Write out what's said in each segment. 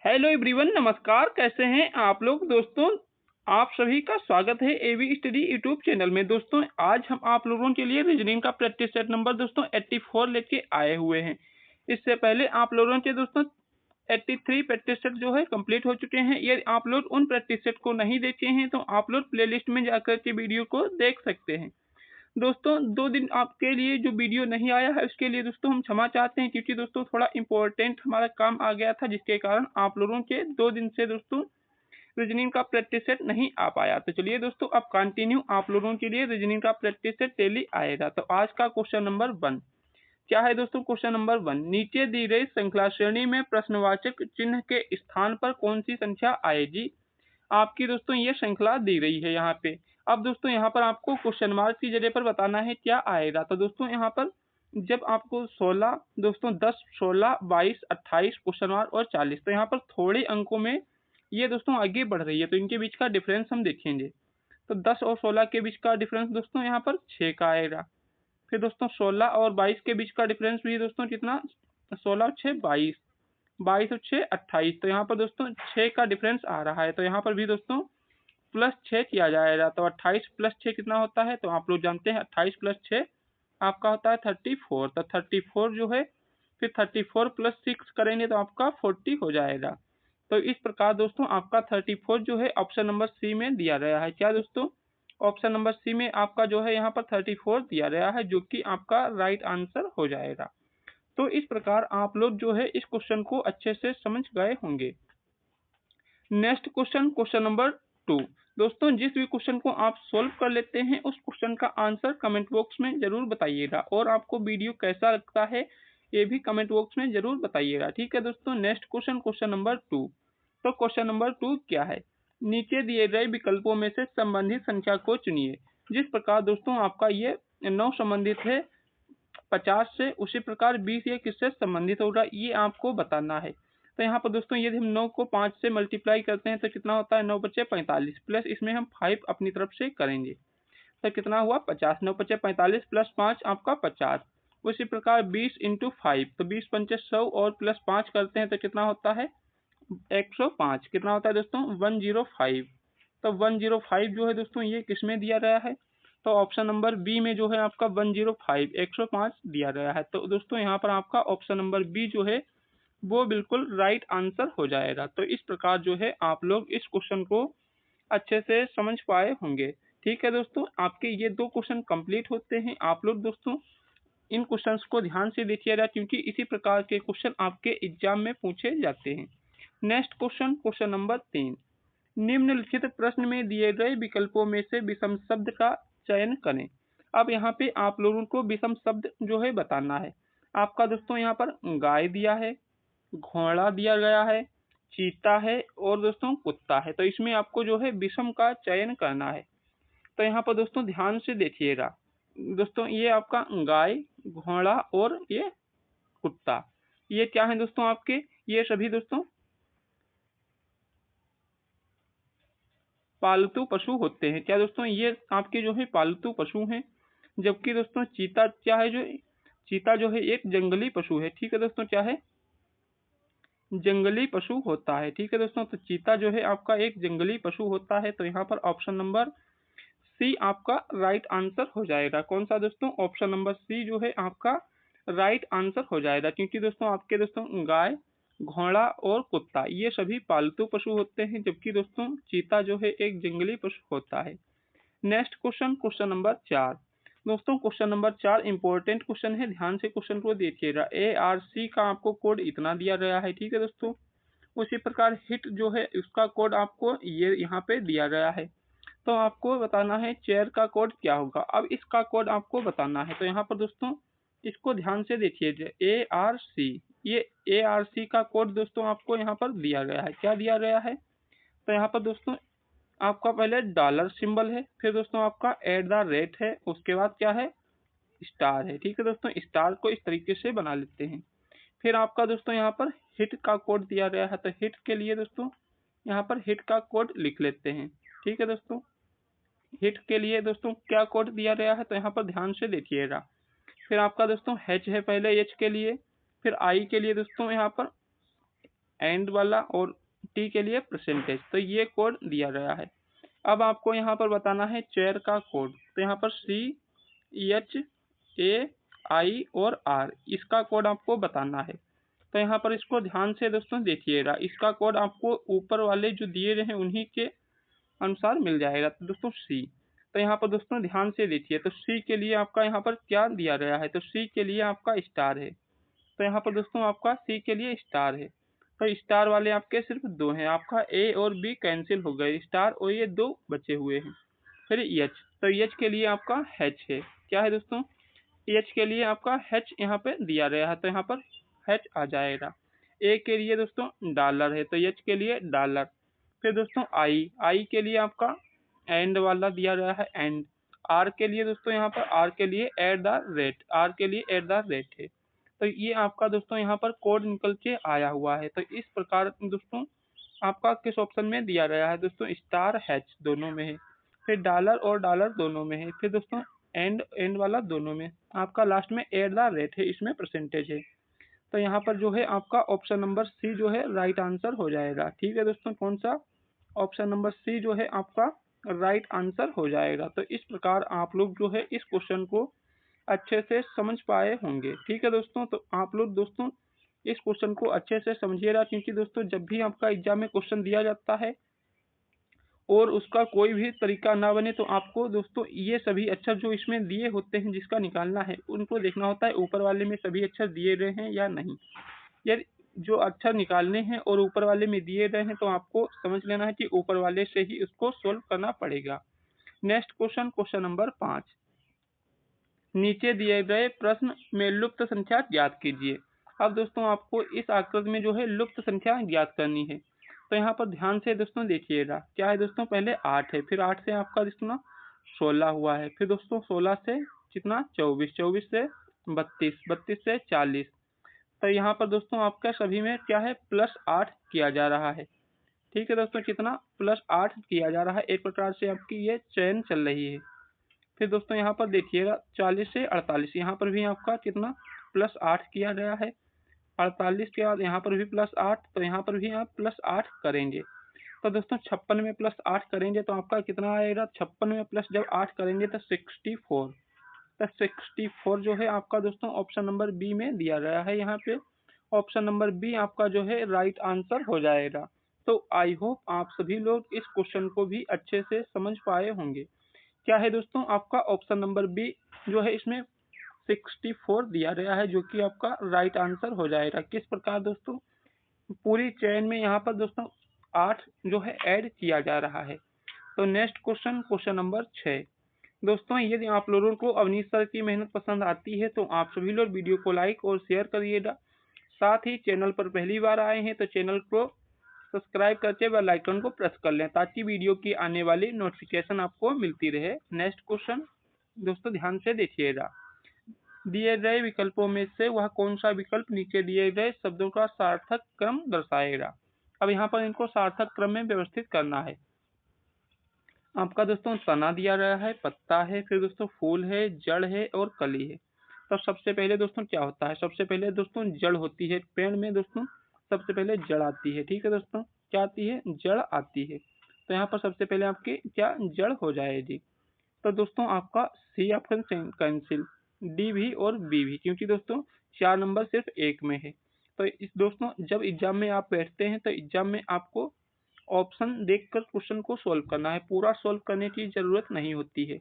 Hello everyone, नमस्कार। कैसे हैं आप लोग दोस्तों? आप सभी का स्वागत है एवी स्टडी यूट्यूब चैनल में। दोस्तों आज हम आप लोगों के लिए रीजनिंग का प्रैक्टिस सेट नंबर दोस्तों 84 लेके आए हुए हैं। इससे पहले आप लोगों के दोस्तों 83 प्रैक्टिस सेट जो है कंप्लीट हो चुके हैं। यदि आप लोग उन प्रैक्टिस सेट को नहीं देखे हैं तो आप लोग प्लेलिस्ट में जाकर के वीडियो को देख सकते हैं। दोस्तों 2 दिन आपके लिए जो वीडियो नहीं आया है उसके लिए दोस्तों हम क्षमा चाहते हैं, क्योंकि दोस्तों थोड़ा इम्पोर्टेंट हमारा काम आ गया था, जिसके कारण आप लोगों के 2 दिन से दोस्तों रीजनिंग का प्रैक्टिस सेट नहीं आ पाया। तो चलिए दोस्तों अब कंटिन्यू आप लोगों के लिए रीजनिंग का प्रैक्टिस सेट डेली आएगा। तो आज का क्वेश्चन नंबर 1 क्या है दोस्तों? क्वेश्चन नंबर 1, नीचे दी गई श्रृंखला श्रेणी में प्रश्नवाचक चिन्ह के स्थान पर कौन सी संख्या आएगी? आपकी दोस्तों ये श्रृंखला दी गई है यहाँ पे। अब दोस्तों यहाँ पर आपको क्वेश्चन मार्क की जगह पर बताना है क्या आएगा। तो दोस्तों यहाँ पर जब आपको 16 दोस्तों 10, 16, 22, 28 क्वेश्चन मार्क और 40, तो यहाँ पर थोड़े अंकों में ये दोस्तों आगे बढ़ रही है, तो इनके बीच का डिफरेंस हम देखेंगे। तो 10 और 16 के बीच का डिफरेंस दोस्तों यहाँ पर 6 का आएगा। फिर दोस्तों 16 और 22 के बीच का डिफरेंस भी दोस्तों कितना? 16 और 6 22, 22 और 6 28। तो यहाँ पर दोस्तों 6 का डिफरेंस आ रहा है, तो यहाँ पर भी दोस्तों प्लस 6 किया जाएगा। तो 28 प्लस 6 कितना होता है? तो आप लोग जानते हैं 28 प्लस 6 आपका होता है 34। तो 34 जो है, फिर 34 प्लस 6 करेंगे तो आपका 40 हो जाएगा। तो इस प्रकार दोस्तों आपका 34 जो है ऑप्शन नंबर सी में दिया गया है। क्या दोस्तों? ऑप्शन नंबर सी में आपका जो है यहाँ पर 34 दिया गया है, जो कि आपका राइट आंसर हो जाएगा। तो इस प्रकार आप लोग जो है इस क्वेश्चन को अच्छे से समझ गए होंगे। Next question, question number 2। दोस्तों जिस भी क्वेश्चन को आप सोल्व कर लेते हैं उस क्वेश्चन का आंसर कमेंट बॉक्स में जरूर बताइएगा, और आपको वीडियो कैसा लगता है ये भी कमेंट बॉक्स में जरूर बताइएगा। ठीक है दोस्तों, नेक्स्ट क्वेश्चन, क्वेश्चन नंबर 2। तो क्वेश्चन नंबर 2 क्या है? नीचे दिए गए विकल्पों में से संबंधित संख्या को चुनिए। जिस प्रकार दोस्तों आपका ये 9 संबंधित है 50 से, उसी प्रकार 20 ये किससे संबंधित होगा ये आपको बताना है। तो यहाँ पर दोस्तों यदि हम 9 को 5 से मल्टीप्लाई करते हैं तो कितना होता है? 9 बचे 45, प्लस इसमें हम 5 अपनी तरफ से करेंगे तो कितना हुआ? 50। 9 बचे 45 प्लस 5 आपका 50। उसी प्रकार 20 इंटू 5, तो 20 पंचे 100 और प्लस 5 करते हैं तो कितना होता है? 105। कितना होता है दोस्तों? 105। तो 105 जो है दोस्तों ये किसमें दिया गया है? तो ऑप्शन नंबर बी में जो है आपका 105 105 दिया गया है। तो दोस्तों यहाँ पर आपका ऑप्शन नंबर बी जो है वो बिल्कुल राइट आंसर हो जाएगा। तो इस प्रकार जो है आप लोग इस क्वेश्चन को अच्छे से समझ पाए होंगे। ठीक है दोस्तों, आपके ये 2 क्वेश्चन कंप्लीट होते हैं। आप लोग दोस्तों इन क्वेश्चंस को ध्यान से देखिएगा, क्योंकि इसी प्रकार के क्वेश्चन आपके एग्जाम में पूछे जाते हैं। Next question, question number 3। निम्नलिखित प्रश्न में दिए गए विकल्पों में से विषम शब्द का चयन करें। अब यहाँ पे आप लोगों को विषम शब्द जो है बताना है। आपका दोस्तों यहाँ पर गाय दिया है, घोड़ा दिया गया है, चीता है और दोस्तों कुत्ता है। तो इसमें आपको जो है विषम का चयन करना है। तो यहाँ पर दोस्तों ध्यान से देखिएगा। दोस्तों ये आपका गाय, घोड़ा और ये कुत्ता, ये क्या है दोस्तों? आपके ये सभी दोस्तों पालतू पशु होते हैं। क्या दोस्तों? ये आपके जो है पालतू पशु हैं। जबकि दोस्तों चीता क्या है? जो चीता जो है एक जंगली पशु है। ठीक है दोस्तों, क्या है? जंगली पशु होता है। ठीक है दोस्तों, तो चीता जो है आपका एक जंगली पशु होता है। तो यहाँ पर ऑप्शन नंबर सी आपका राइट आंसर हो जाएगा। कौन सा दोस्तों? ऑप्शन नंबर सी जो है आपका राइट आंसर हो जाएगा, क्योंकि दोस्तों आपके दोस्तों गाय, घोड़ा और कुत्ता ये सभी पालतू पशु होते हैं, जबकि दोस्तों चीता जो है एक जंगली पशु होता है। Next question, question number 4। दोस्तों क्वेश्चन नंबर 4 इंपॉर्टेंट क्वेश्चन है, ध्यान से क्वेश्चन को देखिएगा। ARC का आपको कोड इतना दिया गया है। ठीक है दोस्तों, उसी प्रकार हिट जो है उसका कोड आपको ये यहाँ पे दिया गया है। तो आपको बताना है चेयर का कोड क्या होगा। अब इसका कोड आपको बताना है। तो यहाँ पर दोस्तों इसको ध्यान से देखिए। ARC, ये ARC का कोड दोस्तों आपको यहाँ पर दिया गया है। क्या दिया गया है? तो यहाँ पर दोस्तों आपका पहले डॉलर सिंबल है, फिर दोस्तों आपका @ है, उसके बाद क्या है? स्टार है। ठीक है दोस्तों, स्टार को इस तरीके से बना लेते हैं। फिर आपका दोस्तों यहाँ पर हिट का कोड दिया गया है। तो हिट के लिए दोस्तों यहाँ पर हिट का कोड लिख लेते हैं। ठीक है दोस्तों, हिट के लिए दोस्तों क्या कोड दिया गया है? तो यहाँ पर ध्यान से देखिएगा। फिर आपका दोस्तों H है पहले H के लिए, फिर I के लिए दोस्तों यहाँ पर एंड वाला और टी के लिए परसेंटेज। तो ये कोड दिया गया है। अब आपको यहाँ पर बताना है चेयर का कोड। तो यहाँ पर CHAI और R इसका कोड आपको बताना है। तो यहाँ पर इसको ध्यान से दोस्तों देखिएगा, इसका कोड आपको ऊपर वाले जो दिए गए हैं उन्हीं के अनुसार मिल जाएगा। तो दोस्तों सी, तो यहाँ पर दोस्तों ध्यान से देखिए, तो सी के लिए आपका यहाँ पर क्या दिया गया है, तो सी के लिए आपका स्टार है। तो यहाँ पर दोस्तों आपका सी के लिए स्टार है। तो स्टार वाले आपके सिर्फ दो हैं, आपका ए और बी कैंसिल हो गए, स्टार और ये दो बचे हुए हैं। फिर एच, तो एच के लिए आपका एच है। क्या है दोस्तों, एच के लिए आपका एच यहाँ पे दिया गया है, तो यहाँ पर एच आ जाएगा। ए के लिए दोस्तों डॉलर है, तो एच के लिए डॉलर। फिर दोस्तों आई के लिए आपका एंड वाला दिया गया है, एंड। आर के लिए दोस्तों यहाँ पर आर के लिए एट द रेट, आर के लिए एट द रेट है। तो ये आपका दोस्तों यहाँ पर कोड निकल के आया हुआ है। तो इस प्रकार दोस्तों आपका किस ऑप्शन में दिया गया है दोस्तों, स्टार हैच दोनों में है, फिर डॉलर और डॉलर दोनों में है, फिर दोस्तों एंड वाला दोनों में, आपका लास्ट में एट द रेट है, इसमें परसेंटेज है। तो यहाँ पर जो है आपका ऑप्शन नंबर सी जो है राइट आंसर हो जाएगा। ठीक है दोस्तों, कौन सा, ऑप्शन नंबर सी जो है आपका राइट आंसर हो जाएगा। तो इस प्रकार आप लोग जो है इस क्वेश्चन को अच्छे से समझ पाए होंगे। ठीक है दोस्तों, तो आप लोग दोस्तों इस क्वेश्चन को अच्छे से समझिएगा, क्योंकि दोस्तों जब भी आपका एग्जाम में क्वेश्चन दिया जाता है और उसका कोई भी तरीका ना बने, तो आपको दोस्तों ये सभी अक्षर जो इसमें दिए होते हैं जिसका निकालना है, उनको देखना होता है ऊपर वाले में सभी अक्षर दिए गए हैं या नहीं। यदि जो अक्षर निकालने हैं और ऊपर वाले में दिए गए हैं, तो आपको समझ लेना है कि ऊपर वाले से ही उसको सोल्व करना पड़ेगा। नेक्स्ट क्वेश्चन, क्वेश्चन नंबर 5, नीचे दिए गए प्रश्न में लुप्त संख्या ज्ञात कीजिए। अब दोस्तों आपको इस आकृति में जो है लुप्त संख्या ज्ञात करनी है। तो यहाँ पर ध्यान से दोस्तों देखिएगा, क्या है दोस्तों, पहले 8 है, फिर 8 से आपका कितना 16 हुआ है, फिर दोस्तों 16 से कितना 24, 24 से 32, 32 से 40। तो यहाँ पर दोस्तों आपका सभी में क्या है +8 किया जा रहा है। ठीक है दोस्तों, कितना +8 किया जा रहा है, एक प्रकार से आपकी ये चेन चल रही है। फिर दोस्तों यहाँ पर देखिएगा 40 से 48, यहाँ पर भी आपका कितना +8 किया गया है। 48 के बाद यहाँ पर भी +8, तो यहाँ पर भी आप +8 करेंगे। तो दोस्तों 56 में +8 करेंगे तो आपका कितना आएगा, 56 में प्लस जब 8 करेंगे तो 64। तो 64 जो है आपका दोस्तों ऑप्शन नंबर बी में दिया गया है। यहाँ पे ऑप्शन नंबर बी आपका जो है राइट आंसर हो जाएगा। तो आई होप आप सभी लोग इस क्वेश्चन को भी अच्छे से समझ पाए होंगे। क्या है दोस्तों, आपका ऑप्शन नंबर बी जो है इसमें 64 दिया गया है, जो कि आपका राइट आंसर हो जाएगा। किस प्रकार दोस्तों, पूरी चेन में यहाँ पर दोस्तों 8 जो है ऐड किया जा रहा है। तो नेक्स्ट क्वेश्चन, क्वेश्चन नंबर 6, दोस्तों यदि आप लोगों को अवनीश सर की मेहनत पसंद आती है तो आप सभी लोग वीडियो को लाइक और शेयर करिएगा। साथ ही चैनल पर पहली बार आए हैं तो चैनल को सब्सक्राइब करके बेल आइकन को प्रेस कर लें, ताकि वीडियो की आने वाली नोटिफिकेशन आपको मिलती रहे। नेक्स्ट क्वेश्चन दोस्तों ध्यान से देखिएगा, दिए गए विकल्पों में से वह कौन सा विकल्प नीचे दिए गए शब्दों का सार्थक क्रम दर्शाएगा। अब यहाँ पर इनको सार्थक क्रम में व्यवस्थित करना है। आपका दोस्तों तना दिया गया है, पत्ता है, फिर दोस्तों फूल है, जड़ है और कली है। तो सबसे पहले दोस्तों क्या होता है, सबसे पहले दोस्तों जड़ होती है पेड़ में दोस्तों, सबसे पहले जड़ आती है। ठीक है दोस्तों, क्या आती है, जड़ आती है। तो यहाँ पर सबसे पहले आपकी क्या जड़ हो जाएगी। तो दोस्तों आपका सी ऑप्शन कैंसिल, डी भी और बी भी, क्योंकि दोस्तों 4 नंबर सिर्फ एक में है। तो इस दोस्तों जब एग्जाम में आप बैठते हैं तो एग्जाम में आपको ऑप्शन देखकर क्वेश्चन को सॉल्व करना है, पूरा सॉल्व करने की ज़रूरत नहीं होती है,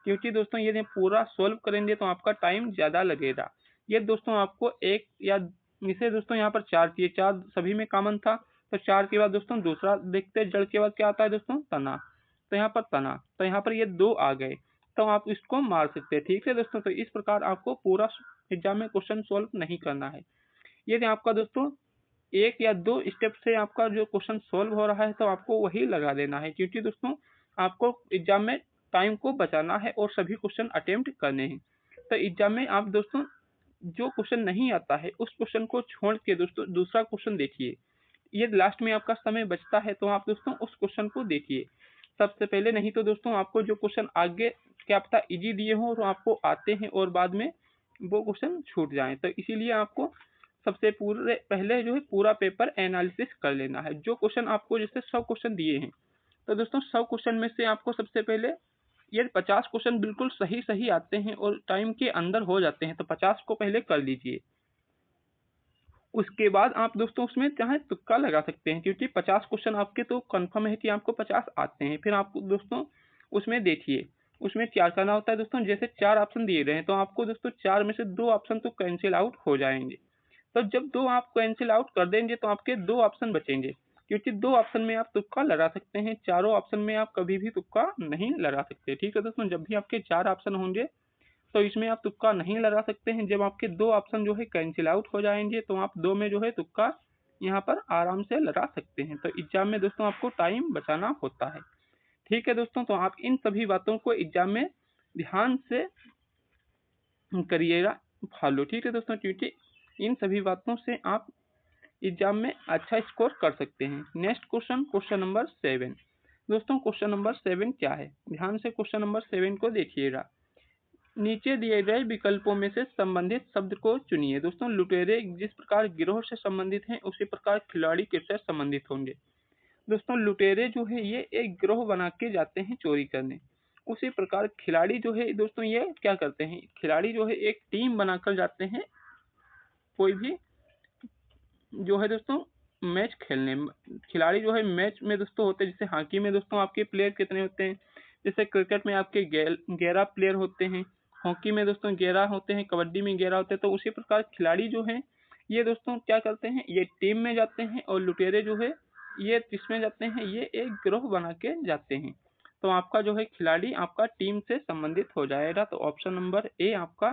क्योंकि दोस्तों यदि पूरा सॉल्व करेंगे तो आपका टाइम ज़्यादा लगेगा। ये दोस्तों आपको एक या इसे दोस्तों यहाँ पर 4 किए, 4 सभी में कॉमन था, तो 4 के बाद दोस्तों दूसरा देखते हैं, जड़ के बाद क्या आता है दोस्तों, तना। तो यहाँ पर तना, तो यहाँ पर ये 2 आ गए, तो आप इसको मार सकते हैं। ठीक है दोस्तों, तो इस प्रकार आपको पूरा एग्जाम में क्वेश्चन सॉल्व नहीं करना है। यदि आपका दोस्तों 1 या 2 स्टेप से आपका जो क्वेश्चन सॉल्व हो रहा है तो आपको वही लगा देना है, क्योंकि दोस्तों आपको एग्जाम में टाइम को बचाना है और सभी क्वेश्चन अटेम्प्ट करने हैं। तो एग्जाम में आप दोस्तों जो क्वेश्चन नहीं आता है उस क्वेश्चन को छोड़ के दोस्तों दूसरा क्वेश्चन देखिए। ये लास्ट में आपका समय बचता है तो आप दोस्तों उस क्वेश्चन को देखिए सबसे पहले, नहीं तो दोस्तों आपको जो क्वेश्चन आगे क्या पता इजी दिए हो और आपको आते हैं और बाद में वो क्वेश्चन छूट जाएं। तो इसीलिए आपको सबसे पूरे पहले जो है पूरा पेपर एनालिसिस कर लेना है। जो क्वेश्चन आपको जैसे 100 क्वेश्चन दिए हैं, तो दोस्तों 100 क्वेश्चन में से आपको सबसे पहले ये 50 क्वेश्चन बिल्कुल सही सही आते हैं और टाइम के अंदर हो जाते हैं, तो 50 को पहले कर लीजिए। उसके बाद आप दोस्तों उसमें चाहे तुक्का लगा सकते हैं, क्योंकि 50 क्वेश्चन आपके तो कंफर्म है कि आपको 50 आते हैं। फिर आप दोस्तों उसमें देखिए, उसमें क्या करना होता है दोस्तों, जैसे 4 ऑप्शन दिए गए हैं, तो आपको दोस्तों 4 में से 2 ऑप्शन तो कैंसिल आउट हो जाएंगे। तो जब 2 आप कैंसिल आउट कर देंगे तो आपके 2 ऑप्शन बचेंगे, क्योंकि 2 ऑप्शन में आप तुक्का लगा सकते हैं, चारों ऑप्शन में आप कभी भी तुक्का नहीं लगा सकते। ठीक है दोस्तों, जब भी आपके 4 ऑप्शन होंगे तो इसमें आप तुक्का नहीं लगा सकते हैं। जब आपके 2 ऑप्शन जो है कैंसिल आउट हो जाएंगे तो आप 2 में जो है तुक्का यहाँ पर आराम से लगा सकते हैं। तो एग्जाम में दोस्तों आपको टाइम बचाना होता है। ठीक है दोस्तों, तो आप इन सभी बातों को एग्जाम में ध्यान से करिएगा फॉलो। ठीक है दोस्तों, क्योंकि इन सभी बातों से आप एग्जाम में अच्छा स्कोर कर सकते हैं। Next question, question number 7। दोस्तों क्वेश्चन नंबर 7 क्या है, ध्यान से क्वेश्चन नंबर 7 को देखिएगा। नीचे दिए गए विकल्पों में से संबंधित शब्द को चुनिए। दोस्तों लुटेरे जिस प्रकार गिरोह से संबंधित हैं, उसी प्रकार खिलाड़ी किससे संबंधित होंगे। दोस्तों लुटेरे जो है ये एक गिरोह बना के जाते हैं चोरी करने, उसी प्रकार खिलाड़ी जो है दोस्तों ये क्या करते हैं, खिलाड़ी जो है एक टीम बनाकर जाते हैं कोई भी जो है दोस्तों मैच खेलने। खिलाड़ी जो है मैच में दोस्तों होते हैं, जैसे हॉकी में दोस्तों आपके प्लेयर कितने होते हैं, जैसे क्रिकेट में आपके 11 प्लेयर होते हैं, हॉकी में दोस्तों 11 होते हैं, कबड्डी में 11 होते हैं। तो उसी प्रकार खिलाड़ी जो हैं ये दोस्तों क्या करते हैं, ये टीम में जाते हैं, और लुटेरे जो है ये किसमें जाते हैं, ये एक गिरोह बना के जाते हैं। तो आपका जो है खिलाड़ी आपका टीम से संबंधित हो जाएगा। तो ऑप्शन नंबर ए आपका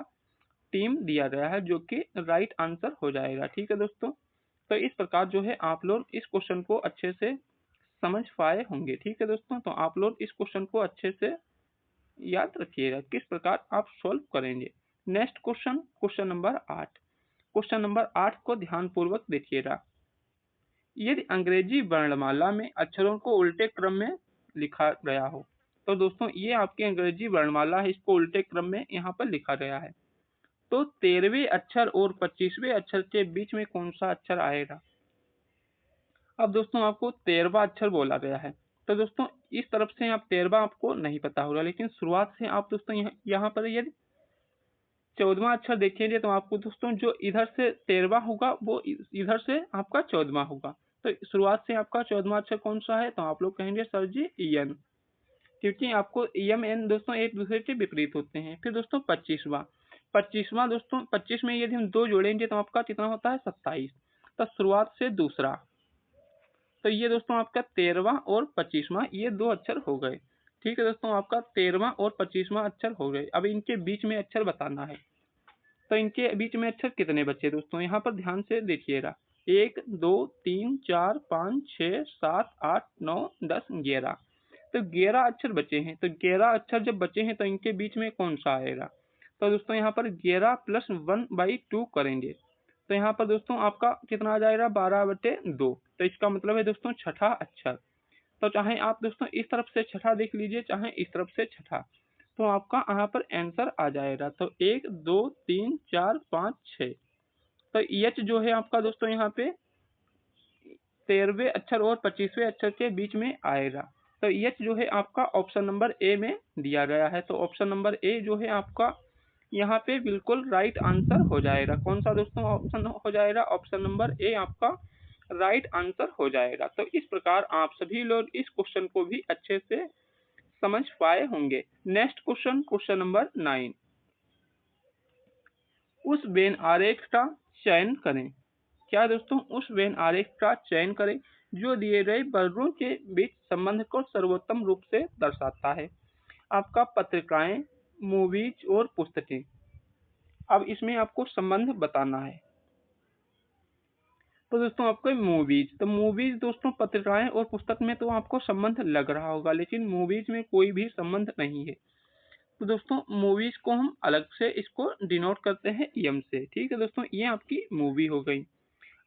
टीम दिया गया है, जो कि राइट आंसर हो जाएगा। ठीक है दोस्तों, तो इस प्रकार जो है आप लोग इस क्वेश्चन को अच्छे से समझ पाए होंगे। ठीक है दोस्तों, तो आप लोग इस क्वेश्चन को अच्छे से याद रखिएगा किस प्रकार आप सॉल्व करेंगे। Next question, question number 8। Question number 8 को ध्यान पूर्वक देखिएगा। यदि अंग्रेजी वर्णमाला में अक्षरों को उल्टे क्रम में लिखा गया हो, तो दोस्तों ये आपकी अंग्रेजी वर्णमाला है, इसको उल्टे क्रम में यहाँ पर लिखा गया है, तो 13वें अक्षर और 25वें अक्षर के बीच में कौन सा अक्षर आएगा। अब दोस्तों आपको 13वां अक्षर बोला गया है, तो दोस्तों इस तरफ से आप 13वां आपको नहीं पता होगा, लेकिन शुरुआत से आप दोस्तों यहाँ पर यदि 14वां अक्षर देखेंगे तो आपको दोस्तों जो इधर से 13वां होगा वो इधर से आपका 14वां होगा। तो शुरुआत से आपका 14वां अक्षर कौन सा है, तो आप लोग कहेंगे सर जी एन, क्योंकि आपको एम एन दोस्तों एक दूसरे के विपरीत होते हैं। फिर दोस्तों 25वां दोस्तों 25 में यदि हम 2 जोड़ेंगे तो आपका कितना होता है 27। तो शुरुआत से दूसरा, तो ये दोस्तों आपका 13वां और 25वां ये 2 अक्षर हो गए। ठीक है दोस्तों, आपका 13वां और 25वां अक्षर हो गए। अब इनके बीच में अक्षर बताना है, तो इनके बीच में अक्षर कितने बचे दोस्तों, यहाँ पर ध्यान से देखिएगा। 1 2 3 4 5 6 7 8 9 10 11, तो 11 अक्षर बचे हैं। तो 11 अक्षर जब बचे हैं तो इनके बीच में कौन सा आएगा, तो दोस्तों यहाँ पर 11 + 1/2 करेंगे, तो यहाँ पर दोस्तों आपका कितना आ जाएगा 12/2। तो इसका मतलब है दोस्तों छठा अक्षर। तो चाहे आप दोस्तों इस तरफ से छठा देख लीजिए, चाहे इस तरफ से छठा, तो आपका यहाँ पर आंसर आ जाएगा। तो 1 2 3 4 5 6, तो एच जो है आपका दोस्तों यहाँ पे 13वें अक्षर और 25वें अक्षर के बीच में आएगा। तो एच जो है आपका ऑप्शन नंबर ए में दिया गया है। तो ऑप्शन नंबर ए जो है आपका यहाँ पे बिल्कुल राइट आंसर हो जाएगा। कौन सा दोस्तों ऑप्शन हो जाएगा, ऑप्शन नंबर ए आपका राइट आंसर हो जाएगा। तो इस प्रकार आप सभी लोग इस क्वेश्चन को भी अच्छे से समझ पाए होंगे। Next question, question number 9। उस वेन आरेख का चयन करें। क्या दोस्तों, उस वेन आरेख का चयन करें जो दिए गए वर्गों के बीच संबंध को सर्वोत्तम रूप से दर्शाता है। आपका पत्रिकाएं, मूवीज और पुस्तकें। अब इसमें आपको संबंध बताना है। तो दोस्तों आपको मूवीज, तो मूवीज दोस्तों पत्रिकाएं और पुस्तक में तो आपको संबंध लग रहा होगा, लेकिन मूवीज में कोई भी संबंध नहीं है। तो दोस्तों मूवीज को हम अलग से इसको डिनोट करते हैं एम से। ठीक है दोस्तों, ये आपकी मूवी हो गई।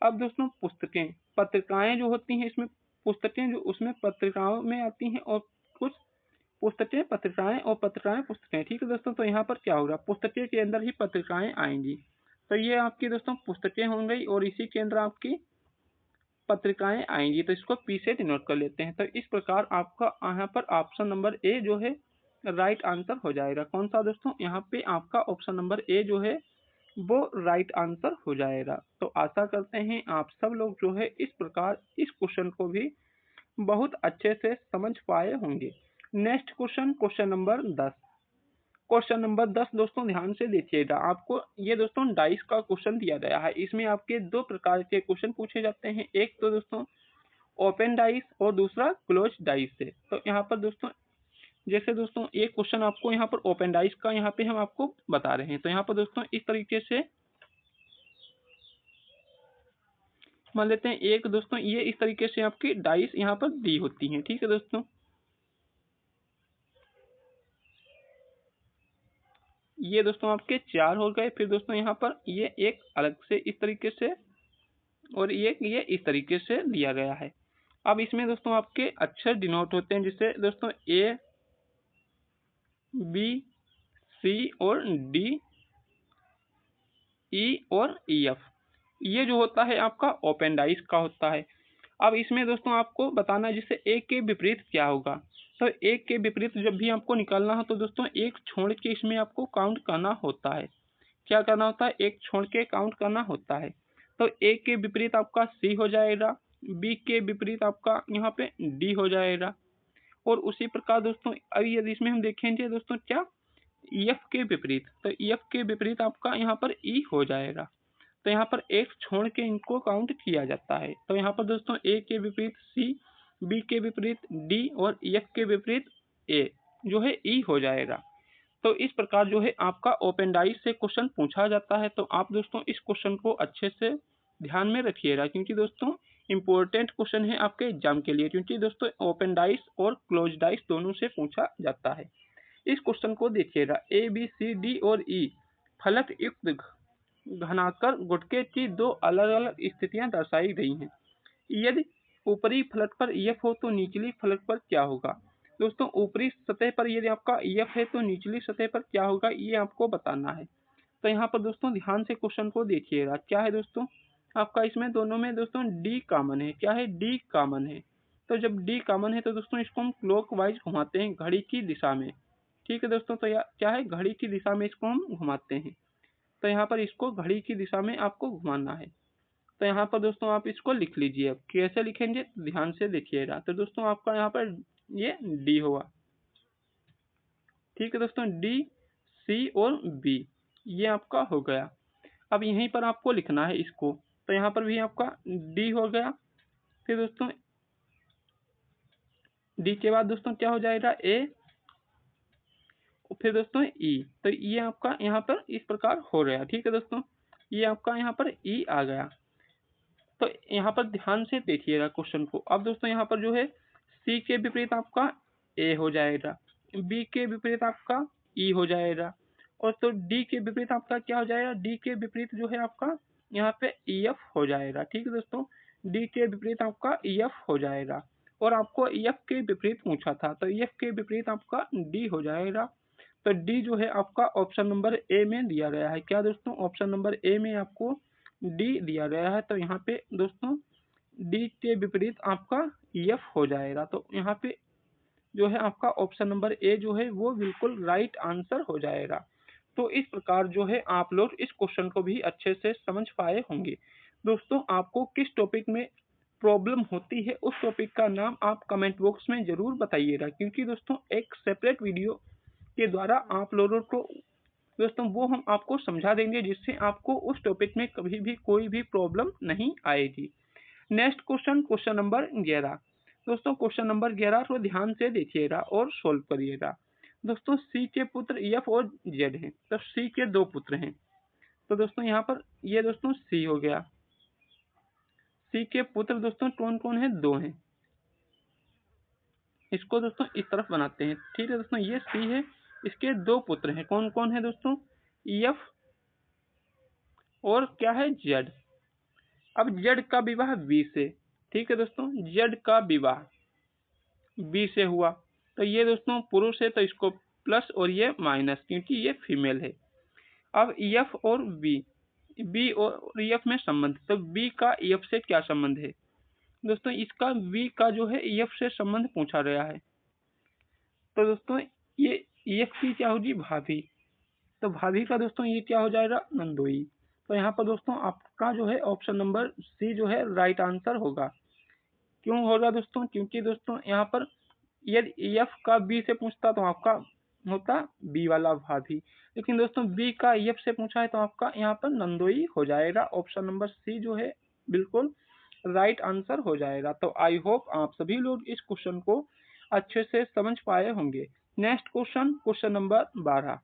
अब दोस्तों पुस्तकें, पत्रिकाएं जो होती हैं इसमें, पुस्तकें जो उसमें पत्रिकाओं में आती हैं, और कुछ पुस्तकें पत्रिकाएं और पत्रिकाएं पुस्तकें। ठीक है दोस्तों, तो यहाँ पर क्या होगा, पुस्तकें के अंदर ही पत्रिकाएं आएंगी। तो ये आपकी दोस्तों पुस्तकें होंगी और इसी के अंदर आपकी पत्रिकाएं आएंगी। तो इसको पी से डिनोट कर लेते हैं। तो इस प्रकार आपका यहाँ पर ऑप्शन नंबर ए जो है राइट आंसर हो जाएगा। कौन सा दोस्तों? यहाँ पे आपका ऑप्शन नंबर ए जो है वो राइट आंसर हो जाएगा। तो आशा करते हैं आप सब लोग जो है इस प्रकार इस क्वेश्चन को भी बहुत अच्छे से समझ पाए होंगे। Next question, question number 10। Question number 10 दोस्तों ध्यान से देखिएगा। आपको ये दोस्तों डाइस का क्वेश्चन दिया गया है। इसमें आपके दो प्रकार के क्वेश्चन पूछे जाते हैं। एक तो दोस्तों ओपन डाइस और दूसरा क्लोज डाइस से। तो यहाँ पर दोस्तों जैसे दोस्तों एक क्वेश्चन आपको यहाँ पर ओपन डाइस का यहाँ पे हम आपको बता रहे हैं। तो यहाँ पर दोस्तों इस तरीके से मान लेते हैं। एक दोस्तों ये इस तरीके से आपकी डाइस यहाँ पर दी होती हैं। ठीक है दोस्तों, ये दोस्तों आपके 4 हो गए। फिर दोस्तों यहाँ पर ये एक अलग से इस तरीके से और ये इस तरीके से दिया गया है। अब इसमें दोस्तों आपके अक्षर डिनोट होते हैं, जिससे दोस्तों ए, बी, सी और डी, ई और एफ, ये जो होता है आपका ओपन डाइस का होता है। अब इसमें दोस्तों आपको बताना है जिससे एक के विपरीत क्या होगा। तो एक के विपरीत जब भी आपको निकालना हो तो दोस्तों एक छोड़ के इसमें आपको काउंट करना होता है। क्या करना होता है? एक छोड़ के काउंट करना होता है। तो ए के विपरीत आपका सी हो जाएगा, बी के विपरीत आपका यहाँ पे डी हो जाएगा। और उसी प्रकार दोस्तों अभी यदि इसमें हम देखेंगे दोस्तों क्या एफ के विपरीत, तो एफ के विपरीत आपका यहाँ पर ई हो जाएगा। तो यहाँ पर एक छोड़ के इनको काउंट किया जाता है। तो यहाँ पर दोस्तों ए के विपरीत सी, बी के विपरीत डी और एफ के विपरीत ए जो है ई हो जाएगा। तो इस प्रकार जो है आपका ओपन डाइस से क्वेश्चन पूछा जाता है। तो आप दोस्तों इस क्वेश्चन को अच्छे से ध्यान में रखिएगा, क्योंकि दोस्तों इंपॉर्टेंट क्वेश्चन है आपके एग्जाम के लिए। क्योंकि दोस्तों ओपन डाइस और क्लोज डाइस दोनों से पूछा जाता है। इस क्वेश्चन को देखिएगा। ए बी सी डी और ई फलक युक्त घनाकर गुटके की दो अलग अलग स्थितियां दर्शाई गई हैं। यदि ऊपरी फलक पर एफ हो तो निचली फलक पर क्या होगा? दोस्तों ऊपरी सतह पर यदि आपका एफ है तो निचली सतह पर क्या होगा, ये आपको बताना है। तो यहाँ पर दोस्तों ध्यान से क्वेश्चन को देखिएगा। क्या है दोस्तों आपका इसमें दोनों में दोस्तों डी कॉमन है। क्या है? डी कॉमन है। तो जब डी कॉमन है तो दोस्तों इसको हम क्लॉकवाइज घुमाते हैं घड़ी की दिशा में। ठीक है दोस्तों, तो क्या है? घड़ी की दिशा में इसको हम घुमाते हैं। तो यहाँ पर इसको घड़ी की दिशा में आपको घुमाना है। तो यहाँ पर दोस्तों आप इसको लिख लीजिए। अब कैसे लिखेंगे ध्यान से देखिएगा। तो दोस्तों आपका यहाँ पर ये डी होगा। ठीक है दोस्तों, डी, सी और बी ये आपका हो गया। अब यहीं पर आपको लिखना है इसको। तो यहाँ पर भी आपका डी हो गया। फिर दोस्तों डी के बाद दोस्तों क्या हो जाएगा? ए, और फिर दोस्तों ई। तो ये आपका यहाँ पर इस प्रकार हो गया। ठीक है दोस्तों, ये आपका यहाँ पर ई आ गया। तो यहाँ पर ध्यान से देखिएगा क्वेश्चन को। अब दोस्तों यहाँ पर जो है सी के विपरीत आपका ए हो जाएगा, बी के विपरीत आपका ई हो जाएगा, और तो डी के विपरीत आपका क्या हो जाएगा? डी के विपरीत जो है आपका यहाँ पे ई एफ हो जाएगा। ठीक है दोस्तों, डी के विपरीत आपका ई एफ हो जाएगा। और आपको ई एफ के विपरीत पूछा था, तो ई एफ के विपरीत आपका डी हो जाएगा। तो डी जो है आपका ऑप्शन नंबर ए में दिया गया है। क्या दोस्तों? ऑप्शन नंबर ए में आपको डी दिया गया है। तो यहाँ पे दोस्तों डी के विपरीत आपका एफ हो जाएगा। तो यहाँ पे जो है आपका ऑप्शन नंबर ए जो है वो बिल्कुल राइट आंसर हो जाएगा। तो इस प्रकार जो है आप लोग इस क्वेश्चन को भी अच्छे से समझ पाए होंगे। दोस्तों आपको किस टॉपिक में प्रॉब्लम होती है उस टॉपिक का नाम आप कमेंट बॉक्स में ज़रूर बताइएगा, क्योंकि दोस्तों एक सेपरेट वीडियो के द्वारा आप लोगों को दोस्तों वो हम आपको समझा देंगे, जिससे आपको उस टॉपिक में कभी भी कोई भी प्रॉब्लम नहीं आएगी। Next question, question number 11। दोस्तों क्वेश्चन नंबर 11 को ध्यान से देखिएगा और सोल्व करिएगा। दोस्तों सी के पुत्र एफ और जेड हैं। तो सी के 2 पुत्र हैं। तो दोस्तों यहाँ पर ये दोस्तों सी हो गया। सी के पुत्र दोस्तों कौन कौन है? 2 हैं। इसको दोस्तों इस तरफ बनाते हैं। ठीक है दोस्तों, ये सी है, इसके 2 पुत्र हैं। कौन कौन है दोस्तों? एफ और क्या है? जेड। अब जेड का विवाह बी से। ठीक है दोस्तों, जेड का विवाह बी से हुआ। तो ये दोस्तों पुरुष है, तो इसको प्लस और ये माइनस, क्योंकि ये फीमेल है। अब एफ और बी बी और ईएफ में संबंध, तो बी का ईएफ से क्या संबंध है दोस्तों, इसका बी का जो है ईएफ से संबंध पूछा गया है। तो दोस्तों ये ईएफ की क्या होगी, भाभी, तो भाभी का दोस्तों ये क्या हो जाएगा, नंदोई। तो यहाँ पर दोस्तों आपका जो है ऑप्शन नंबर सी जो है राइट आंसर होगा। क्यों होगा दोस्तों, क्योंकि दोस्तों यहाँ पर यदि ईएफ का बी से पूछता तो आपका होता बी वाला भाभी, लेकिन दोस्तों बी का ईएफ से पूछा है तो आपका यहाँ पर नंदोई हो जाएगा। ऑप्शन नंबर सी जो है बिल्कुल राइट आंसर हो जाएगा। तो आई होप आप सभी लोग इस क्वेश्चन को अच्छे से समझ पाए होंगे। Next question, question number 12।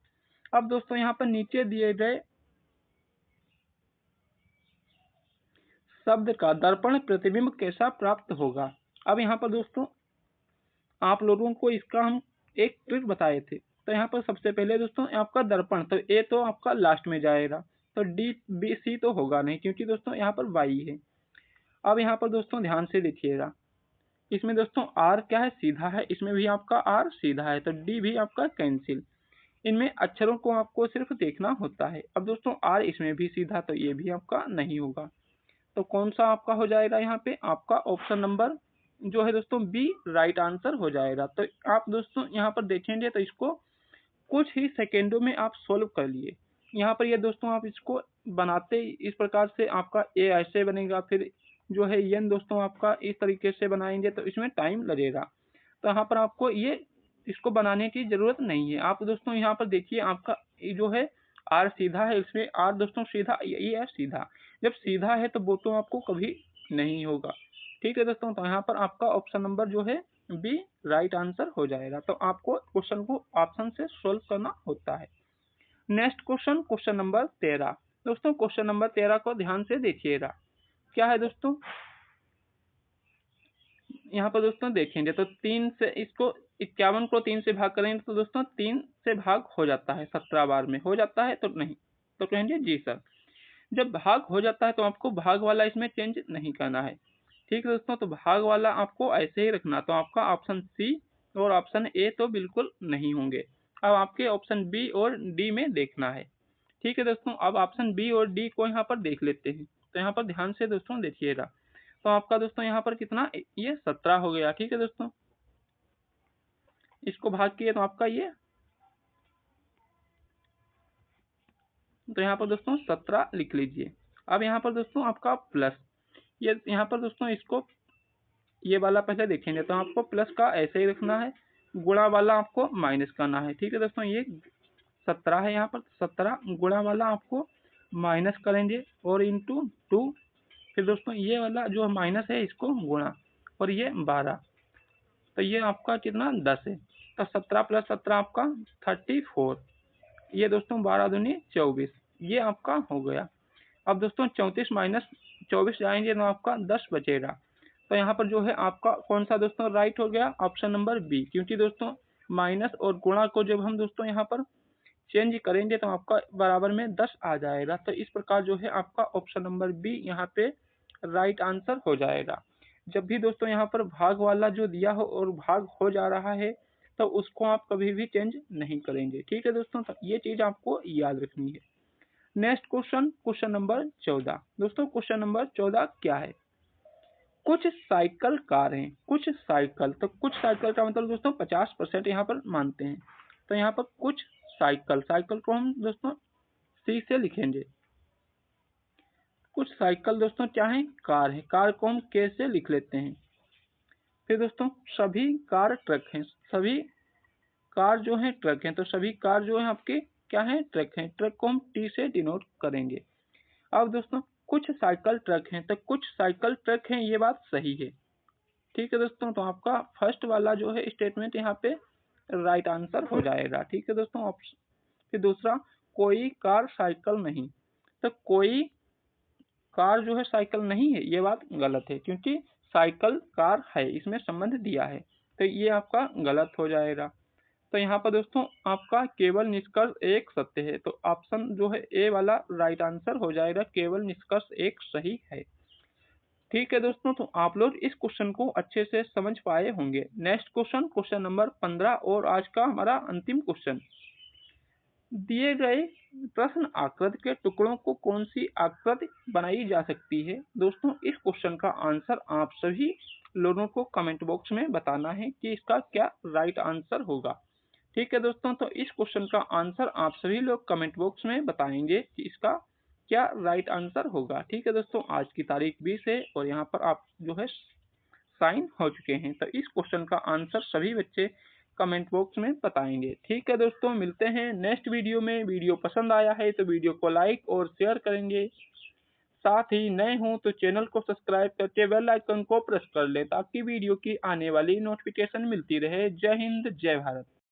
अब दोस्तों यहाँ पर नीचे दिए गए शब्द का दर्पण प्रतिबिंब कैसा प्राप्त होगा। अब यहाँ पर दोस्तों आप लोगों को इसका हम एक ट्रिक बताए थे। तो यहाँ पर सबसे पहले दोस्तों आपका दर्पण, तो ए तो आपका लास्ट में जाएगा, तो डी बी सी तो होगा नहीं, क्योंकि दोस्तों यहाँ पर वाई है। अब यहाँ पर दोस्तों ध्यान से देखिएगा, इसमें दोस्तों आर क्या है, सीधा है, इसमें भी आपका आर सीधा है, तो डी भी आपका कैंसिल। इनमें अक्षरों को आपको सिर्फ देखना होता है। अब दोस्तों आर इसमें भी सीधा, तो ये भी आपका नहीं होगा। तो कौन सा आपका हो जाएगा, यहाँ पे आपका ऑप्शन नंबर जो है दोस्तों बी राइट आंसर हो जाएगा। तो आप दोस्तों यहाँ पर देखेंगे तो इसको कुछ ही सेकेंडों में आप सोल्व कर लिए। यहाँ पर ये दोस्तों आप इसको बनाते इस प्रकार से, आपका ए ऐसे बनेगा, फिर जो है एन दोस्तों आपका इस तरीके से बनाएंगे, तो इसमें टाइम लगेगा। तो यहाँ पर आपको ये इसको बनाने की जरूरत नहीं है। आप दोस्तों यहाँ पर देखिए, आपका जो है आर सीधा है, इसमें आर दोस्तों सीधा, ये है सीधा। जब सीधा है तो वो तो आपको कभी नहीं होगा। ठीक है दोस्तों, तो यहाँ पर आपका ऑप्शन नंबर जो है बी राइट आंसर हो जाएगा। तो आपको क्वेश्चन को ऑप्शन से सोल्व करना होता है। Next question, question number 13। दोस्तों क्वेश्चन नंबर 13 को ध्यान से देखिएगा, क्या है दोस्तों, यहाँ पर दोस्तों देखेंगे तो 3 से इसको 51 को 3 से भाग करेंगे तो दोस्तों 3 से भाग हो जाता है, 17 बार में हो जाता है, तो नहीं, तो कहेंगे जी सर। जब भाग हो जाता है तो आपको भाग वाला इसमें चेंज नहीं करना है। ठीक है दोस्तों, तो भाग वाला आपको ऐसे ही रखना, तो आपका ऑप्शन सी और ऑप्शन ए तो बिल्कुल नहीं होंगे। अब आपके ऑप्शन बी और डी में देखना है। ठीक है दोस्तों, अब ऑप्शन बी और डी को यहाँ पर देख लेते हैं। तो यहाँ पर ध्यान से दोस्तों देखिएगा, तो आपका दोस्तों यहाँ पर कितना, ये 17 हो गया। ठीक है दोस्तों, इसको भाग किए तो आपका ये, तो यहाँ पर दोस्तों 17 लिख लीजिए। अब यहाँ पर दोस्तों आपका प्लस, ये यहाँ पर दोस्तों इसको ये वाला पहले देखेंगे, तो आपको प्लस का ऐसे ही रखना है, गुणा वाला आपको माइनस करना है। ठीक है दोस्तों, ये 17 है, यहाँ पर 17 गुणा वाला आपको माइनस करेंगे और इंटू 2, फिर दोस्तों ये वाला जो माइनस है इसको गुणा, और ये 12, तो ये आपका कितना 10 है। तो 17 प्लस 17 आपका 34, ये दोस्तों 12 दूनी 24, ये आपका हो गया। अब दोस्तों 34 माइनस 24 जाएंगे तो आपका 10 बचेगा। तो यहाँ पर जो है आपका कौन सा दोस्तों राइट हो गया, ऑप्शन नंबर बी, क्योंकि दोस्तों माइनस और गुणा को जब हम दोस्तों यहाँ पर चेंज करेंगे तो आपका बराबर में 10 आ जाएगा। तो इस प्रकार जो है आपका ऑप्शन नंबर बी यहाँ पे राइट आंसर हो जाएगा। जब भी दोस्तों यहाँ पर भाग वाला जो दिया हो और भाग हो जा रहा है तो उसको आप कभी भी चेंज नहीं करेंगे। ठीक है दोस्तों, तो ये चीज आपको याद रखनी है। Next question, question number 14। दोस्तों क्वेश्चन नंबर 14 क्या है, कुछ साइकिल कार हैं, कुछ साइकिल, तो कुछ साइकिल का मतलब दोस्तों 50% यहाँ पर मानते हैं। तो यहाँ पर कुछ साइकिल, साइकिल को हम दोस्तों सी से लिखेंगे। कुछ साइकिल दोस्तों क्या है, कार है, कार को हम के से लिख लेते हैं। फिर दोस्तों सभी कार ट्रक हैं, सभी कार जो है ट्रक हैं, तो सभी कार जो है आपके क्या है, ट्रक हैं, ट्रक को हम टी से डिनोट करेंगे। अब दोस्तों कुछ साइकिल ट्रक हैं, तो कुछ साइकिल ट्रक हैं, ये बात सही है। ठीक है दोस्तों, तो आपका फर्स्ट वाला जो है स्टेटमेंट यहाँ पे राइट आंसर हो जाएगा। ठीक है दोस्तों, ऑप्शन, फिर दूसरा कोई कार साइकिल नहीं, तो कोई कार जो है साइकिल नहीं है, ये बात गलत है, क्योंकि साइकिल कार है, इसमें संबंध दिया है, तो ये आपका गलत हो जाएगा। तो यहाँ पर दोस्तों आपका केवल निष्कर्ष एक सत्य है, तो ऑप्शन जो है ए वाला राइट आंसर हो जाएगा, केवल निष्कर्ष एक सही है। ठीक है दोस्तों, तो आप लोग इस क्वेश्चन को अच्छे से समझ पाए होंगे। नेक्स्ट क्वेश्चन, क्वेश्चन नंबर 15 और आज का हमारा अंतिम क्वेश्चन, दिए गए प्रश्न आकृति के टुकड़ों को कौन सी आकृति बनाई जा सकती है? दोस्तों इस क्वेश्चन का आंसर आप सभी लोगों को कमेंट बॉक्स में बताना है कि इसका क्या राइट आंसर होगा। ठीक है दोस्तों, तो इस क्वेश्चन का आंसर आप सभी लोग कमेंट बॉक्स में बताएंगे कि इसका क्या राइट आंसर होगा। ठीक है दोस्तों, आज की तारीख 20 है और यहाँ पर आप जो है साइन हो चुके हैं। तो इस क्वेश्चन का आंसर सभी बच्चे कमेंट बॉक्स में बताएंगे। ठीक है दोस्तों, मिलते हैं नेक्स्ट वीडियो में। वीडियो पसंद आया है तो वीडियो को लाइक और शेयर करेंगे। साथ ही नए हों तो चैनल को सब्सक्राइब करके बेल आइकन को प्रेस कर लें ताकि वीडियो की आने वाली नोटिफिकेशन मिलती रहे। जय हिंद, जय भारत।